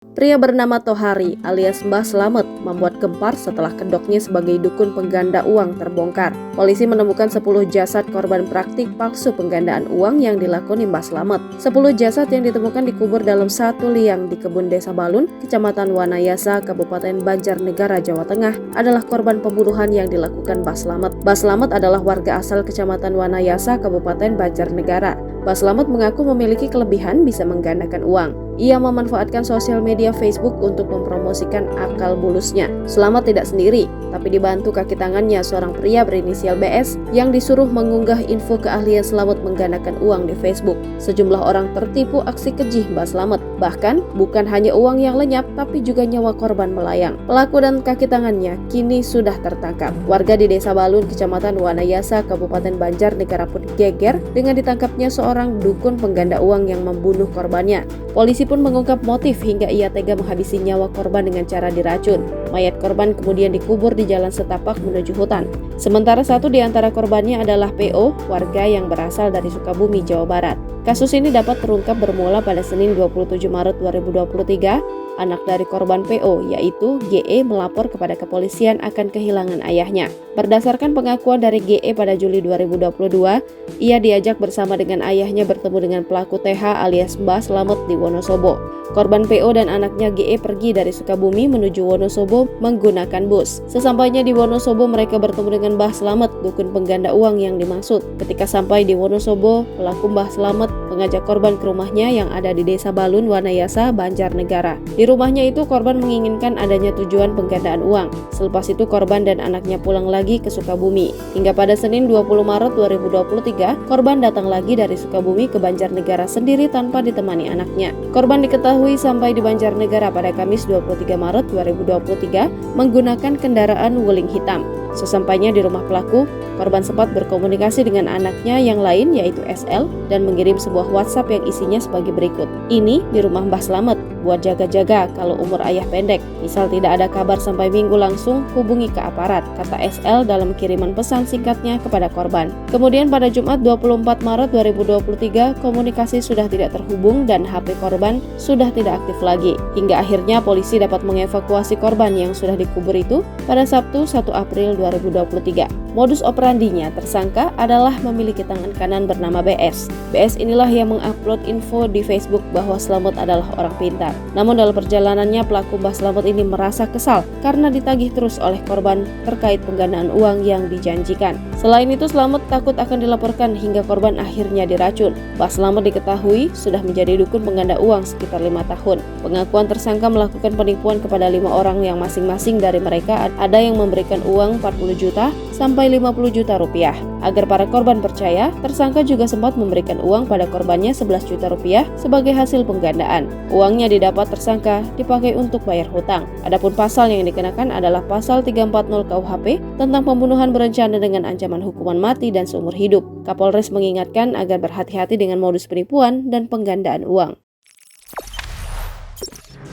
Pria bernama Tohari alias Mbah Slamet membuat gempar setelah kedoknya sebagai dukun pengganda uang terbongkar. Polisi menemukan 10 jasad korban praktik palsu penggandaan uang yang dilakoni Mbah Slamet. 10 jasad yang ditemukan dikubur dalam satu liang di kebun Desa Balun, Kecamatan Wanayasa, Kabupaten Banjarnegara, Jawa Tengah adalah korban pembunuhan yang dilakukan Mbah Slamet. Mbah Slamet adalah warga asal Kecamatan Wanayasa, Kabupaten Banjarnegara. Mbah Slamet mengaku memiliki kelebihan bisa menggandakan uang. Ia memanfaatkan sosial media Facebook untuk mempromosikan akal bulusnya. Slamet tidak sendiri, tapi dibantu kaki tangannya seorang pria berinisial BS yang disuruh mengunggah info keahlian Slamet menggandakan uang di Facebook. Sejumlah orang tertipu aksi keji Mbah Slamet. Bahkan bukan hanya uang yang lenyap, tapi juga nyawa korban melayang. Pelaku dan kaki tangannya kini sudah tertangkap. Warga di Desa Balun, Kecamatan Wanayasa, Kabupaten Banjarnegara pun geger dengan ditangkapnya seorang dukun pengganda uang yang membunuh korbannya. Polisi pun mengungkap motif hingga ia tega menghabisi nyawa korban dengan cara diracun. Mayat korban kemudian dikubur di jalan setapak menuju hutan. Sementara satu di antara korbannya adalah PO, warga yang berasal dari Sukabumi, Jawa Barat. Kasus ini dapat terungkap bermula pada Senin 27 Maret 2023. Anak dari korban PO, yaitu GE, melapor kepada kepolisian akan kehilangan ayahnya. Berdasarkan pengakuan dari GE pada Juli 2022, ia diajak bersama dengan ayahnya bertemu dengan pelaku TH alias Mbah Slamet di Wonosobo. Korban PO dan anaknya GE pergi dari Sukabumi menuju Wonosobo menggunakan bus. Sesampainya di Wonosobo, mereka bertemu dengan Mbah Slamet, dukun pengganda uang yang dimaksud. Ketika sampai di Wonosobo, pelaku Mbah Slamet mengajak korban ke rumahnya yang ada di Desa Balun, Wanayasa, Banjarnegara. Di rumahnya itu korban menginginkan adanya tujuan penggandaan uang. Selepas itu korban dan anaknya pulang lagi ke Sukabumi. Hingga pada Senin 20 Maret 2023, korban datang lagi dari Sukabumi ke Banjarnegara sendiri tanpa ditemani anaknya. Korban diketahui sampai di Banjarnegara pada Kamis 23 Maret 2023 menggunakan kendaraan wuling hitam. Sesampainya di rumah pelaku, korban sempat berkomunikasi dengan anaknya yang lain yaitu SL dan mengirim sebuah WhatsApp yang isinya sebagai berikut. Ini di rumah Mbah Slamet, buat jaga-jaga kalau umur ayah pendek. Misal tidak ada kabar sampai minggu langsung hubungi ke aparat, kata SL dalam kiriman pesan singkatnya kepada korban. Kemudian pada Jumat 24 Maret 2023, komunikasi sudah tidak terhubung dan HP korban sudah tidak aktif lagi. Hingga akhirnya polisi dapat mengevakuasi korban yang sudah dikubur itu pada Sabtu 1 April 2023. Modus operandinya tersangka adalah memiliki tangan kanan bernama BS. BS inilah yang mengupload info di Facebook bahwa Slamet adalah orang pintar. Namun dalam perjalanannya pelaku Mbah Slamet ini merasa kesal karena ditagih terus oleh korban terkait penggandaan uang yang dijanjikan. Selain itu Slamet takut akan dilaporkan hingga korban akhirnya diracun. Mbah Slamet diketahui sudah menjadi dukun pengganda uang sekitar 5 tahun. Pengakuan tersangka melakukan penipuan kepada 5 orang yang masing-masing dari mereka ada yang memberikan uang 40 juta sampai 50 juta rupiah. Agar para korban percaya, tersangka juga sempat memberikan uang pada korbannya 11 juta rupiah sebagai hasil penggandaan. Uangnya didapat tersangka dipakai untuk bayar hutang. Adapun pasal yang dikenakan adalah pasal 340 KUHP tentang pembunuhan berencana dengan ancaman hukuman mati dan seumur hidup. Kapolres mengingatkan agar berhati-hati dengan modus penipuan dan penggandaan uang.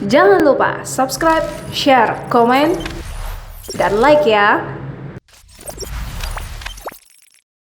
Jangan lupa subscribe, share, komen, dan like ya!